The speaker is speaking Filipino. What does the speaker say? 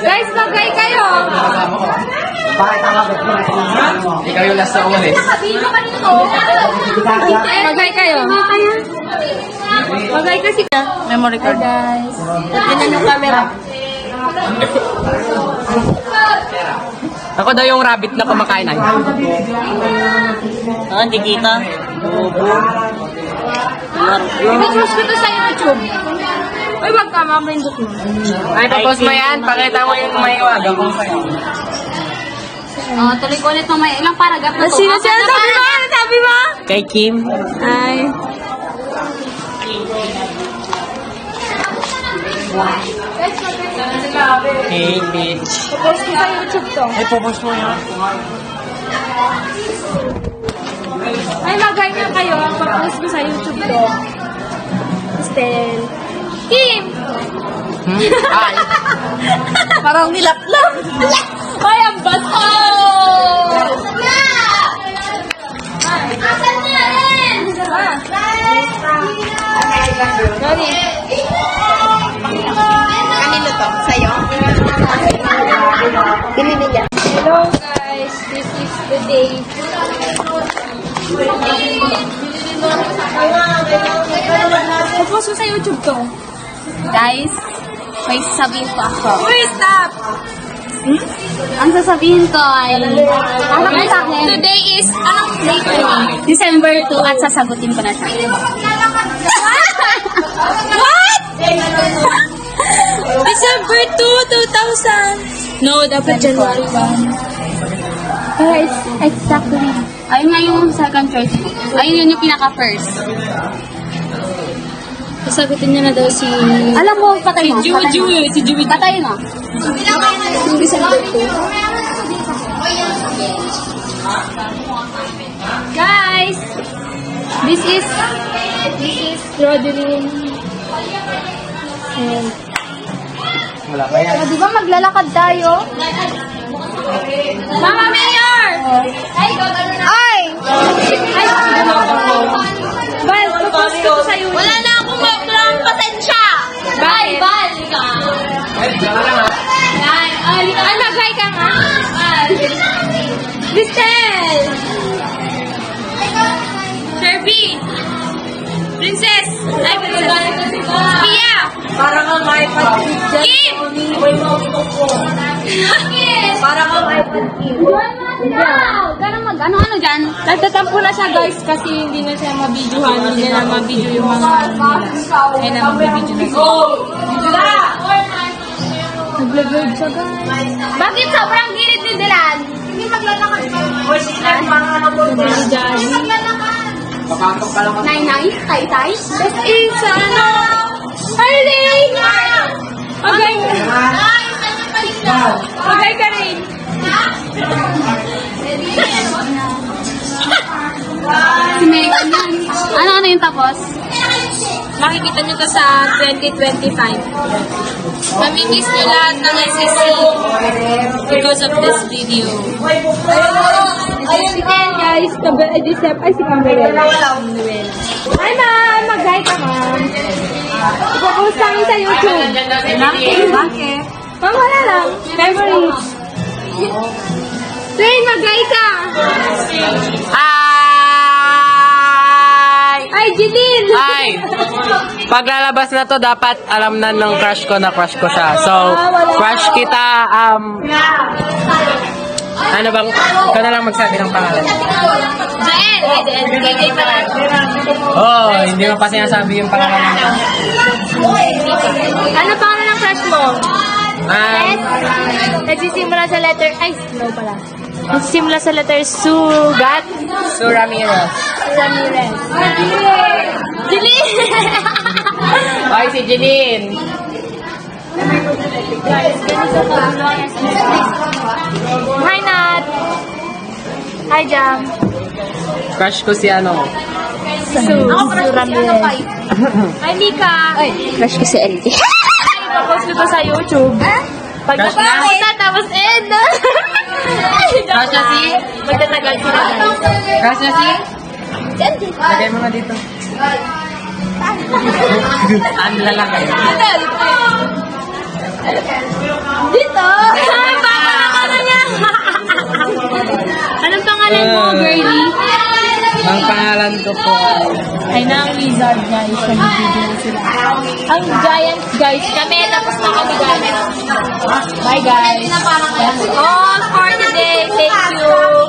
Guys, magay kayo. Ikaw yung last na umalis. Magay kayo. Magay kasi ka. Memory card. Guys. Tignan yung camera. Ako daw yung rabbit na kumakain ay. Ah, hindi kita. I-post ko to sa YouTube. Uy, wag ka, mamrindot mo. Ay, tapos mo yan. Pakita mo yung may iwaga kung sa'yo. Tuloy ko ulit ng may ilang paragraph na to. Sino siya? Sabi mo? Sabi mo? Kay Kim. Ay. Hey, bitch. I-post ko sa YouTube to. Ay, popost mo yan. Ay, magay na kayo. I-post ko sa YouTube to. Stel. Kim! Ay. Parang nilaplam. Ay, ang bato! Asan na rin? Gani. Kanino to? Sa'yo? Pinili niya. Hello guys, this is the day. I-post ko sa YouTube to. Guys, may sasabihin ko ako. Uy, stop! Ang sasabihin ko ay... Ano ka sa akin? Today is, anong date ko? December 2 at sasagutin ko na siya. What? December 2, 2000. No, dapat January 1. Yes, exactly. Ayun nga yung second choice. Ayun yun yung pinaka-first. Sasagutin niya na daw si... Alam mo, patay mo. Si Juju. Patay mo. Yung December 2. Guys, this is Rodeline. And Wala pa yan. Di ba maglalakad tayo? Mama Mayor! Ay! Ay! Bal, propose ko sa YouTube. Wala na akong makulang pasensya! Bye! Bal! Ay, magay ka nga. Listel! Sherby! Princess! Ay, Princess! Pia! Parang ang iPad Kim! Parang ang iPad kid. Ganun ano dyan? Nagtatampo na siya guys kasi hindi na siya mabidyohan. Hindi na mabidyo yung mga kaya na mabidyo na siya. Nag-vlog siya guys. Bakit sobrang gilid ni Dylan? Hindi maglalakad pa. Sabi dyan. Pakatok ka lang. Nay-nay, tay-tay. Best is ano? Arlene! Magay ka. Magay ka rin. Si Megan yan. Ano yung tapos? Makikita nyo to sa 2025. Mamimiss nyo lahat ng SSC because of this video. Ayun guys, December, ay si Camarela. Hi ma'am, mag-hi ka ma'am. Ipopost namin sa YouTube. Bakit? Ma'am, wala lang. Favorites. Train, mag-hi ka. Ay, Jeline. Ay! Paglalabas na to, dapat alam na ng crush ko na crush ko siya. So, crush kita, ano bang, ikaw na lang magsabi ng pangalan. Jael. Ay, pa lang. Oh, hindi mo pa sinasabi yung pangalan niya. Ano pangalan ng crush mo? Nagsisimula sa letter, ay, no pala. Nagsisimula sa letter Sugat. Sue Ramirez. Ramirez. Jeline! Ay, si Jeline. Guys, ganito po. Hi, Nat. Hi, Jam. Crush ko si ano. Sue Ramirez. Hi, Mika. Ay, Crush ko si LD. ipapost ko to sa YouTube. Pag Crush na? napapost na, tapos end. Crush na si? Magtatagal sila, guys. Crush na si? Lagay mo na dito. Ang lalaki. Dito! Anong pangalan mo, girlie? Ang pangalan ko po Ay na, ang wizard, guys. Nag-video na sila. Ang giants, guys. Kami, tapos na kami, guys. Bye, guys. That's all for today. Thank you.